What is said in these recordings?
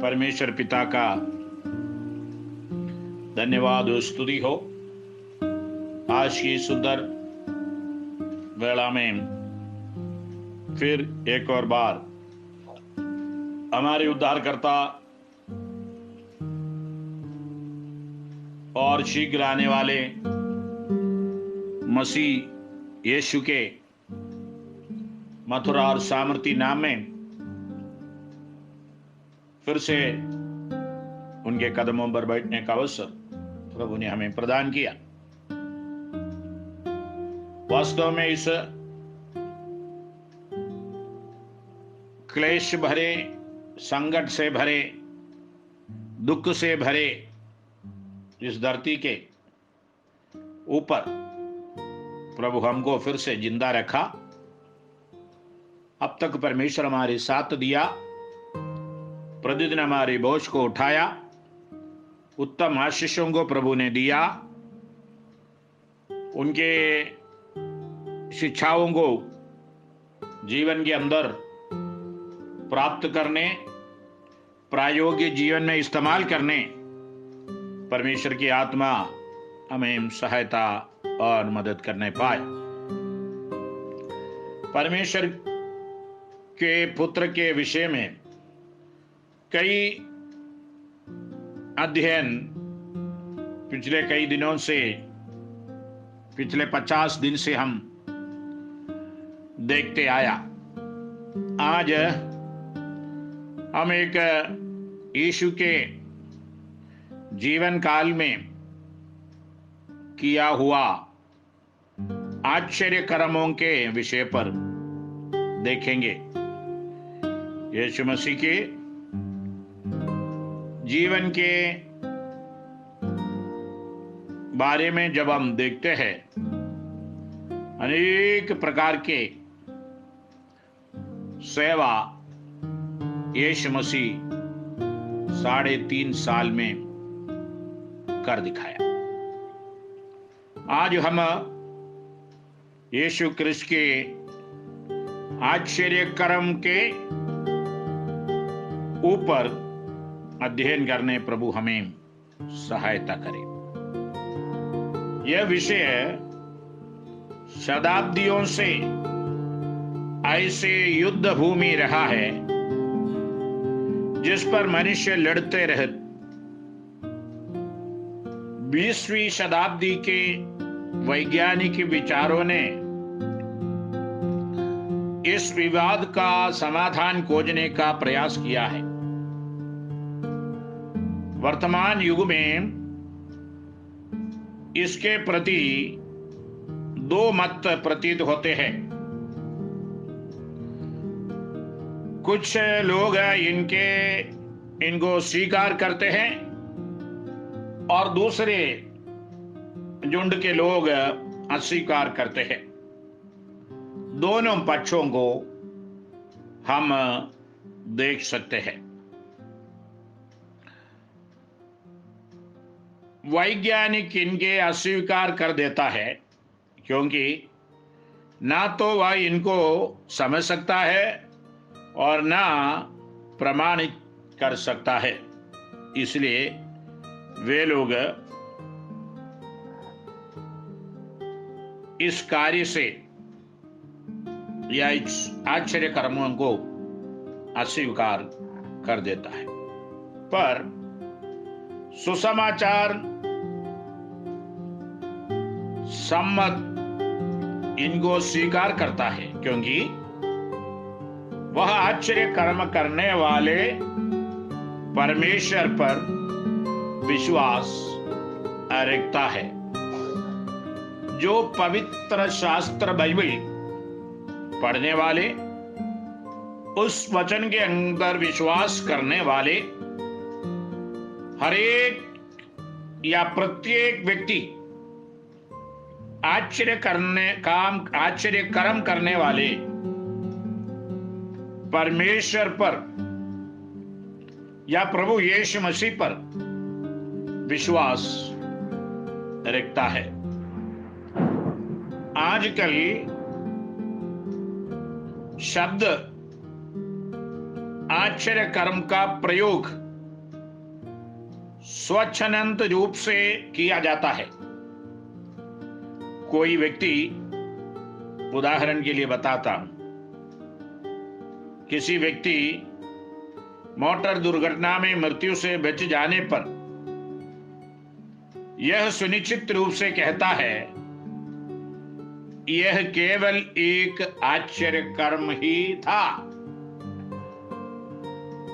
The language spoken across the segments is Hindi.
परमेश्वर पिता का धन्यवाद और स्तुति हो। आज की सुंदर वेला में फिर एक और बार हमारे उद्धारकर्ता और शीघ्र आने वाले मसीह यीशु के मथुर और सामर्थी नाम में फिर से उनके कदमों पर बैठने का अवसर प्रभु ने हमें प्रदान किया। वास्तव में इस क्लेश भरे, संकट से भरे, दुख से भरे इस धरती के ऊपर प्रभु हमको फिर से जिंदा रखा। अब तक परमेश्वर हमारे साथ दिया, प्रतिदिन हमारे बोझ को उठाया, उत्तम आशीषों को प्रभु ने दिया, उनके शिक्षाओं को जीवन के अंदर प्राप्त करने, प्रायोगिक जीवन में इस्तेमाल करने परमेश्वर की आत्मा हमें सहायता और मदद करने पाए। परमेश्वर के पुत्र के विषय में कई अध्ययन पिछले कई दिनों से, पिछले 50 दिन से हम देखते आया। आज हम एक यीशु के जीवन काल में किया हुआ आश्चर्य कर्मों के विषय पर देखेंगे। यीशु मसीह के जीवन के बारे में जब हम देखते हैं, अनेक प्रकार के सेवा यीशु मसीह 3.5 साल में कर दिखाया। आज हम यीशु क्रिस्त के आश्चर्य कर्म के ऊपर अध्ययन करने प्रभु हमें सहायता करे। यह विषय शताब्दियों से ऐसे युद्ध भूमि रहा है जिस पर मनुष्य लड़ते रहे। 20वीं शताब्दी के वैज्ञानिक विचारों ने इस विवाद का समाधान खोजने का प्रयास किया है। वर्तमान युग में इसके प्रति 2 मत प्रतीत होते हैं। कुछ लोग इनको स्वीकार करते हैं और दूसरे झुंड के लोग अस्वीकार करते हैं। दोनों पक्षों को हम देख सकते हैं। वैज्ञानिक इनके अस्वीकार कर देता है क्योंकि ना तो वह इनको समझ सकता है और ना प्रमाणित कर सकता है। इसलिए वे लोग इस कार्य से या इस आश्चर्य कर्मों को अस्वीकार कर देता है। पर सुसमाचार सम्मत इनको स्वीकार करता है क्योंकि वह आश्चर्य कर्म करने वाले परमेश्वर पर विश्वास रखता है। जो पवित्र शास्त्र बाइबल पढ़ने वाले, उस वचन के अंदर विश्वास करने वाले हरेक या प्रत्येक व्यक्ति आश्चर्य कर्म करने वाले परमेश्वर पर या प्रभु यीशु मसीह पर विश्वास रखता है। आजकल शब्द आश्चर्य कर्म का प्रयोग स्वच्छंद रूप से किया जाता है। कोई व्यक्ति, उदाहरण के लिए बताता हूं, किसी व्यक्ति मोटर दुर्घटना में मृत्यु से बच जाने पर यह सुनिश्चित रूप से कहता है, यह केवल एक आश्चर्य कर्म ही था।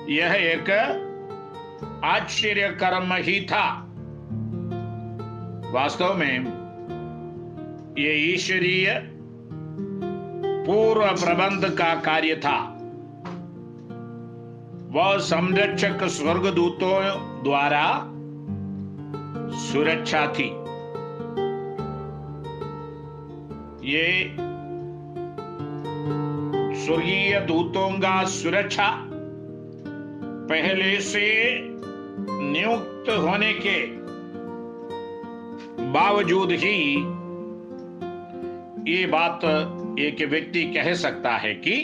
यह एक आश्चर्य कर्म ही था। वास्तव में यह ईश्वरीय पूर्व प्रबंध का कार्य था। वह संरक्षक स्वर्गदूतों द्वारा सुरक्षा थी। ये स्वर्गीय दूतों का सुरक्षा पहले से नियुक्त होने के बावजूद ही ये बात एक व्यक्ति कह सकता है कि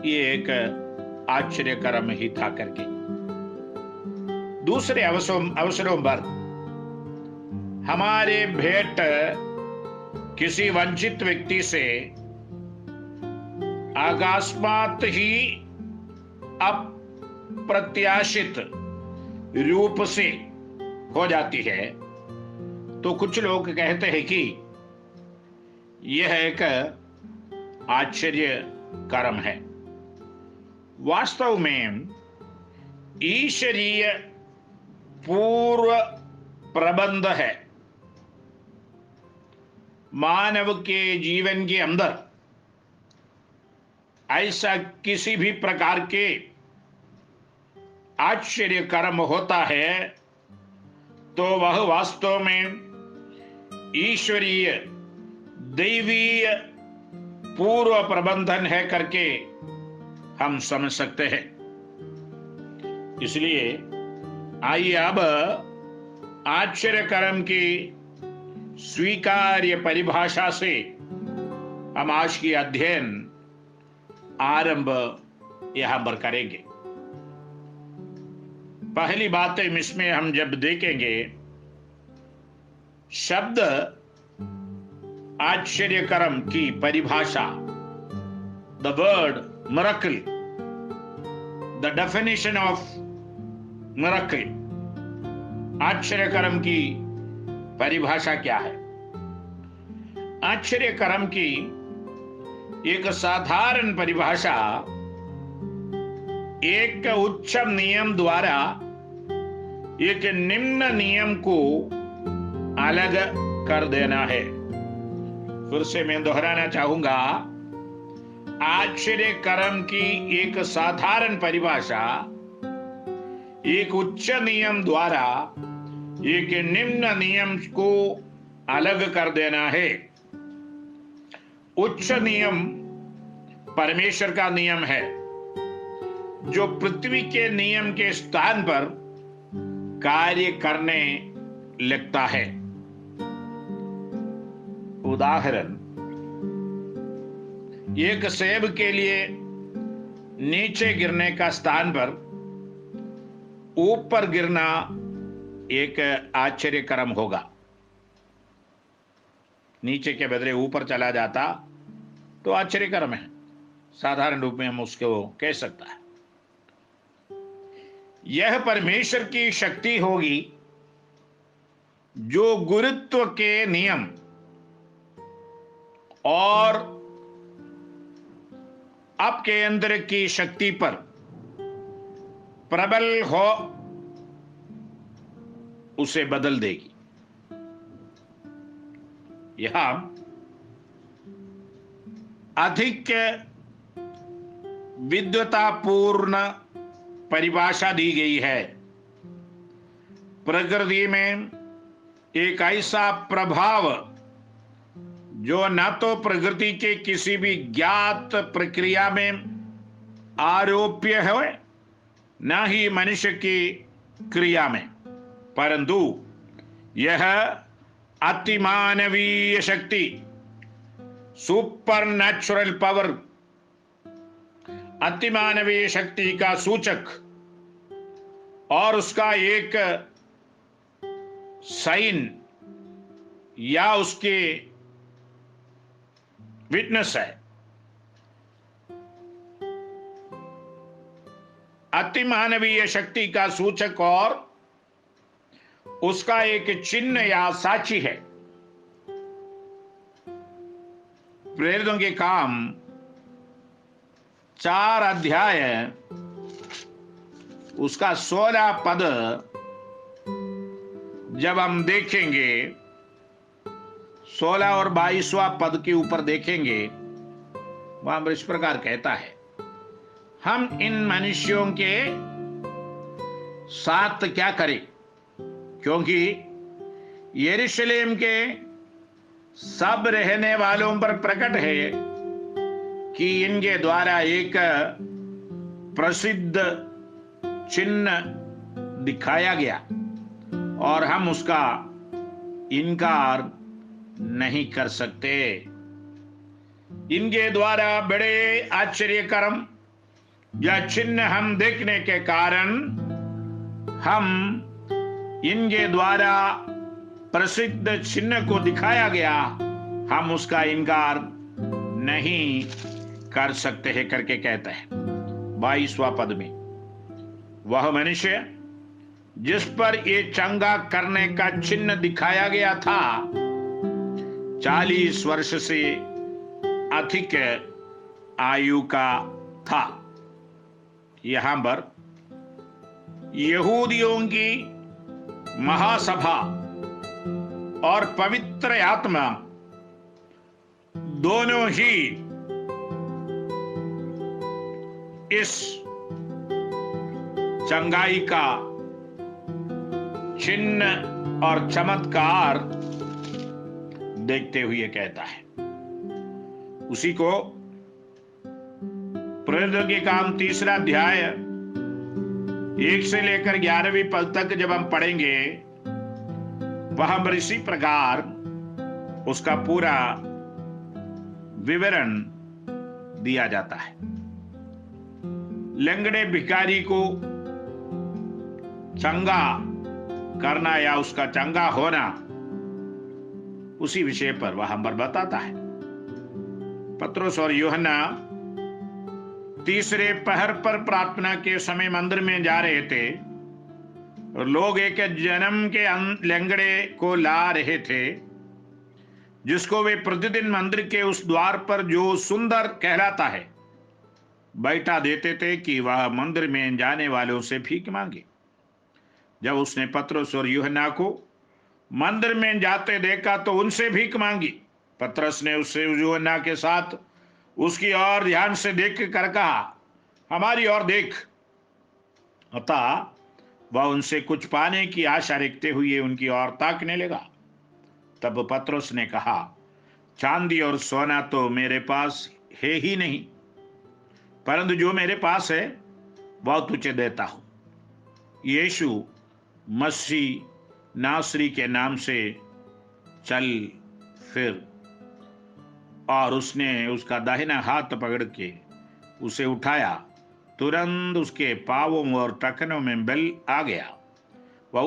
ये एक आश्चर्य कर्म ही था करके। दूसरे अवसरों पर हमारे भेंट किसी वंचित व्यक्ति से अकस्मात ही अप्रत्याशित रूप से हो जाती है, तो कुछ लोग कहते हैं कि यह एक आश्चर्य कर्म है। वास्तव में ईश्वरीय पूर्व प्रबंध है। मानव के जीवन के अंदर ऐसा किसी भी प्रकार के आश्चर्य कर्म होता है तो वह वास्तव में ईश्वरीय दैवीय पूर्व प्रबंधन है करके हम समझ सकते हैं। इसलिए आइए अब आश्चर्य कर्म की स्वीकार्य परिभाषा से हम आज की अध्ययन आरंभ यहां पर करेंगे। पहली बात इसमें हम जब देखेंगे शब्द आश्चर्य कर्म की परिभाषा, the word miracle, the definition of miracle, आश्चर्य कर्म की परिभाषा क्या है? आश्चर्य कर्म की एक साधारण परिभाषा एक उच्च नियम द्वारा एक निम्न नियम को अलग कर देना है। फिर से मैं दोहराना चाहूंगा, आश्चर्य कर्म की एक साधारण परिभाषा एक उच्च नियम द्वारा एक निम्न नियम को अलग कर देना है। उच्च नियम परमेश्वर का नियम है जो पृथ्वी के नियम के स्थान पर कार्य करने लगता है। उदाहरण, एक सेब के लिए नीचे गिरने का स्थान पर ऊपर गिरना एक आश्चर्य कर्म होगा। नीचे के बदले ऊपर चला जाता तो आश्चर्य कर्म है, साधारण रूप में हम उसको कह सकता है। यह परमेश्वर की शक्ति होगी जो गुरुत्व के नियम और आपके अंदर की शक्ति पर प्रबल हो, उसे बदल देगी। यहां अधिक विद्वतापूर्ण परिभाषा दी गई है। प्रकृति में एक ऐसा प्रभाव जो न तो प्रकृति के किसी भी ज्ञात प्रक्रिया में आरोप्य है न ही मनुष्य की क्रिया में, परंतु यह अतिमानवीय शक्ति, सुपर नेचुरल पावर, अतिमानवीय शक्ति का सूचक और उसका एक साइन या उसके विटनेस है। अति मानवीय शक्ति का सूचक और उसका एक चिन्ह या साक्षी है। प्रेरितों के काम 4 अध्याय उसका 16 पद जब हम देखेंगे, 16 और 22वां पद के ऊपर देखेंगे, वहां पर इस प्रकार कहता है, हम इन मनुष्यों के साथ क्या करें, क्योंकि यरूशलेम के सब रहने वालों पर प्रकट है कि इनके द्वारा एक प्रसिद्ध चिन्ह दिखाया गया और हम उसका इनकार नहीं कर सकते। इनके द्वारा बड़े आश्चर्यकरम यह चिन्ह हम देखने के कारण हम इनके द्वारा प्रसिद्ध चिन्ह को दिखाया गया, हम उसका इनकार नहीं कर सकते हैं करके कहता है 22वां पद में। वह मनुष्य जिस पर ये चंगा करने का चिन्ह दिखाया गया था 40 वर्ष से अधिक आयु का था। यहां पर यहूदियों की महासभा और पवित्र आत्मा दोनों ही इस चंगाई का चिन्ह और चमत्कार देखते हुए कहता है। उसी को प्रेरितों के काम 3 अध्याय 1 से लेकर 11वें पद तक जब हम पढ़ेंगे, वहां पर इसी प्रकार उसका पूरा विवरण दिया जाता है। लंगड़े भिखारी को चंगा करना या उसका चंगा होना, उसी विषय पर वहां पर बताता है। पतरस और यूहन्ना तीसरे पहर पर प्रार्थना के समय मंदिर में जा रहे थे और लोग एक जन्म के लंगड़े को ला रहे थे, जिसको वे प्रतिदिन मंदिर के उस द्वार पर जो सुंदर कहलाता है बैठा देते थे कि वह मंदिर में जाने वालों से भीख मांगे। जब उसने पतरस और यूहन्ना को मंदिर में जाते देखा तो उनसे भीख मांगी। पतरस ने उससे यूहन्ना के साथ उसकी ओर ध्यान से देख कर कहा, हमारी ओर देख। अतः वह उनसे कुछ पाने की आशा रखते हुए उनकी ओर ताकने लगा। तब पतरस ने कहा, चांदी और सोना तो मेरे पास है ही नहीं, परंतु जो मेरे पास है वह तुझे देता हूं। यीशु मसीह नासरी के नाम से चल फिर। और उसने उसका दाहिना हाथ पकड़ के उसे उठाया। तुरंत उसके पांवों और टखनों में बल आ गया। वह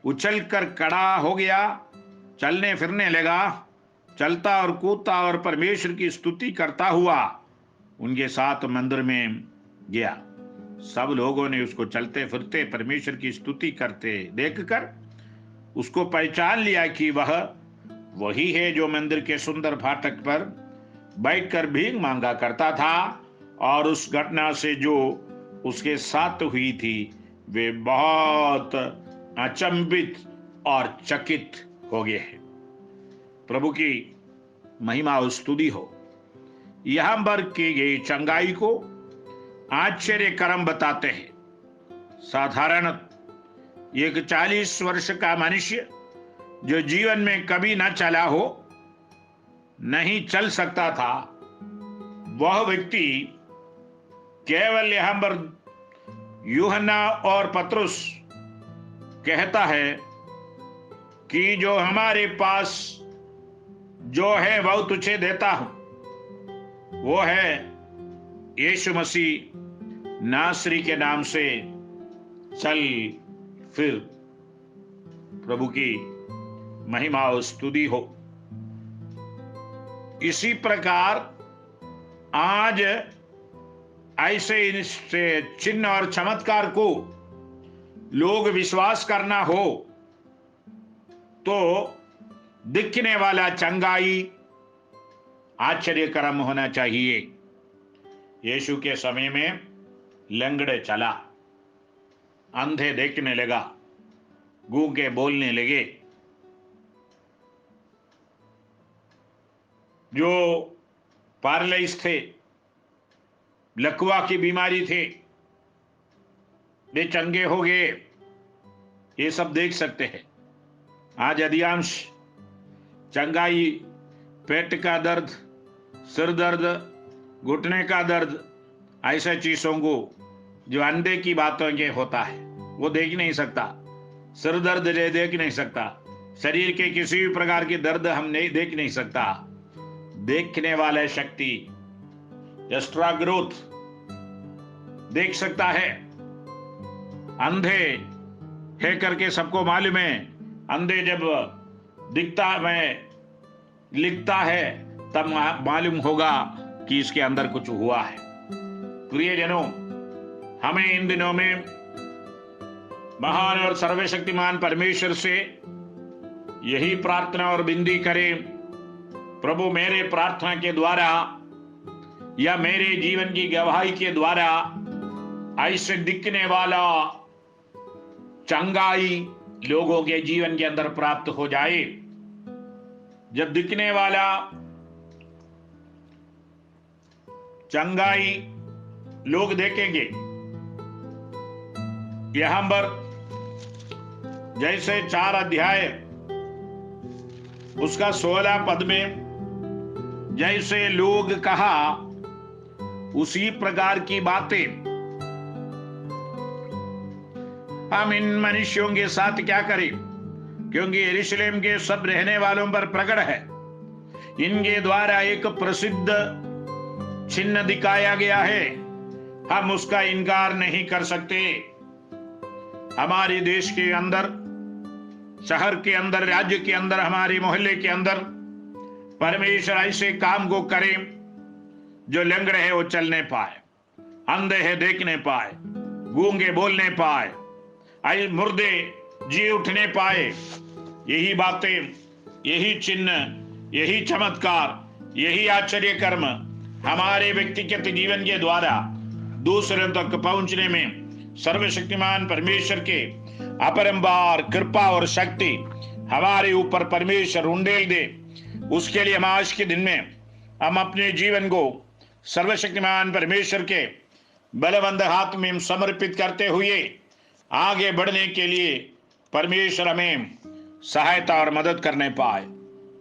उछल कर खड़ा हो गया, चलने फिरने लगा, चलता और कूदता और परमेश्वर की स्तुति करता हुआ उनके साथ मंदिर में गया। सब लोगों ने उसको चलते फिरते परमेश्वर की स्तुति करते देखकर उसको पहचान लिया कि वह वही है जो मंदिर के सुंदर फाटक पर बैठकर भीख मांगा करता था। और उस घटना से जो उसके साथ हुई थी वे बहुत अचंभित और चकित हो गए हैं। प्रभु की महिमा और स्तुति हो। यहां पर की गई चंगाई को आश्चर्य कर्म बताते हैं। साधारण एक 40 वर्ष का मनुष्य जो जीवन में कभी न चला हो, नहीं चल सकता था, वह व्यक्ति केवल यहां पर यूहन्ना और पतरस कहता है कि जो हमारे पास जो है वह तुझे देता हूं। वो है यीशु मसीह नासरी के नाम से चल फिर। प्रभु की महिमा और स्तुति हो। इसी प्रकार आज ऐसे इससे चिन्ह और चमत्कार को लोग विश्वास करना हो तो दिखने वाला चंगाई आश्चर्यकरम होना चाहिए। यीशु के समय में लंगड़े चला, अंधे देखने लगा, गूंगे बोलने लगे, जो पैरालाइज थे, लकवा की बीमारी थे, वे चंगे हो गए। ये सब देख सकते हैं। आज अधिकांश चंगाई पेट का दर्द, सिर दर्द, घुटने का दर्द, ऐसे चीजों को जो अंधे की बातों के होता है वो देख नहीं सकता। सिर दर्द देख नहीं सकता, शरीर के किसी भी प्रकार की दर्द हम नहीं देख नहीं सकता। देखने वाले शक्ति, एक्स्ट्रा ग्रोथ देख सकता है। अंधे है करके सबको मालूम है। अंधे जब दिखता है, लिखता है, तब मालूम होगा कि इसके अंदर कुछ हुआ है। प्रियजनों, हमें इन दिनों में महान और सर्वशक्तिमान परमेश्वर से यही प्रार्थना और विनती करें, प्रभु मेरे प्रार्थना के द्वारा या मेरे जीवन की गवाही के द्वारा ऐसे दिखने वाला चंगाई लोगों के जीवन के अंदर प्राप्त हो जाए। जब दिखने वाला चंगाई लोग देखेंगे, यहां पर जैसे 4 अध्याय उसका 16 पद में जैसे लोग कहा, उसी प्रकार की बातें हम इन मनुष्यों के साथ क्या करें, क्योंकि यरूशलेम के सब रहने वालों पर प्रकट है। इनके द्वारा एक प्रसिद्ध चिन्ह दिखाया गया है, हम उसका इनकार नहीं कर सकते। हमारे देश के अंदर, शहर के अंदर, राज्य के अंदर, हमारे मोहल्ले के अंदर परमेश्वर ऐसे काम को करे जो लंगड़े है वो चलने पाए, अंधे है देखने पाए, गूंगे बोलने पाए, मुर्दे जी उठने पाए। यही बातें, यही चिन्ह, यही चमत्कार, यही आश्चर्य कर्म हमारे व्यक्तिगत जीवन के द्वारा दूसरों तक पहुंचने में सर्वशक्तिमान परमेश्वर के अपरंपार कृपा और शक्ति हमारे ऊपर परमेश्वर उंडेल दे। उसके लिए हम आज के दिन में हम अपने जीवन को सर्वशक्तिमान परमेश्वर के बलवंत हाथ में हम समर्पित करते हुए आगे बढ़ने के लिए परमेश्वर हमें सहायता और मदद करने पाए।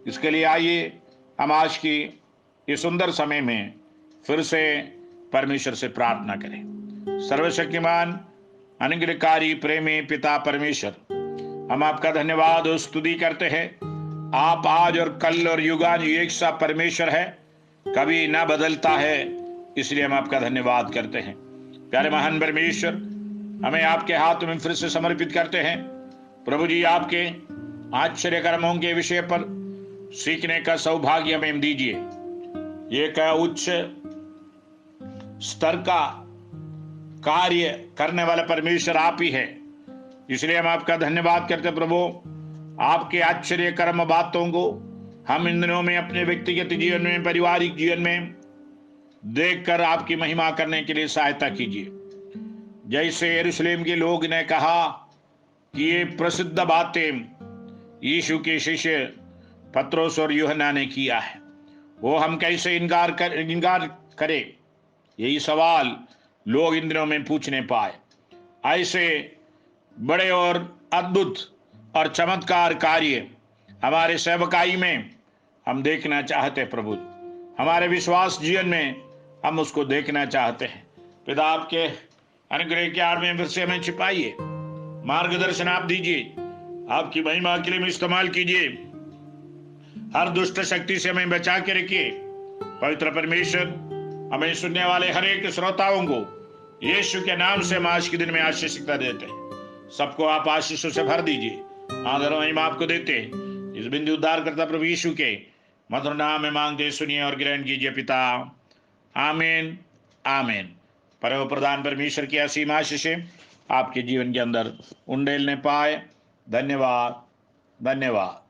इसके लिए आइए हम आज की इस सुंदर समय में फिर से परमेश्वर से प्रार्थना करें। सर्वशक्तिमान अनुग्रहकारी प्रेमी पिता परमेश्वर, हम आपका धन्यवाद और स्तुति करते हैं। आप आज और कल और युगान एक सा परमेश्वर है, कभी ना बदलता है, इसलिए हम आपका धन्यवाद करते हैं। प्यारे महान परमेश्वर, हमें आपके हाथ में फिर से समर्पित करते हैं। प्रभु जी, आपके आश्चर्य कर्मों के विषय पर सीखने का सौभाग्य हमें दीजिए। ये क्या उच्च स्तर का कार्य करने वाला परमेश्वर आप ही है, इसलिए हम आपका धन्यवाद करते प्रभु। आपके आश्चर्य कर्म बातों को हम इन दिनों में अपने व्यक्तिगत जीवन में, पारिवारिक जीवन में देखकर आपकी महिमा करने के लिए सहायता कीजिए। जैसे यरूशलेम के लोग ने कहा कि ये प्रसिद्ध बातें यीशु के शिष्य पत्रोस और यूहन्ना ने किया है, वो हम कैसे इनकार करें, यही सवाल लोग इन दिनों में पूछने पाए। ऐसे बड़े और अद्भुत और चमत्कार कार्य हमारे सेवकाई में हम देखना चाहते हैं प्रभु। हमारे विश्वास जीवन में हम उसको देखना चाहते हैं। पिता, आपके अनुग्रह के आड़ में फिर से हमें छिपाइए, मार्गदर्शन आप दीजिए, आपकी महिमा के लिए में इस्तेमाल कीजिए। हर दुष्ट शक्ति से हमें बचा के रखिए। पवित्र परमेश्वर, हमें सुनने वाले हर एक श्रोताओं को यीशु के नाम से हम आज के दिन में आशीषिकता देते हैं। सबको आप आशीषों से भर दीजिए। आदर और महिमा आपको देते हैं। इस बिंदु उद्धार करता प्रभु यीशु के मधुर नाम में मांगते सुनिए और ग्रहण कीजिए पिता। आमीन आमीन। परम प्रधान परमेश्वर की असीम आशीषें आपके जीवन के अंदर उंडेलने पाए। धन्यवाद धन्यवाद।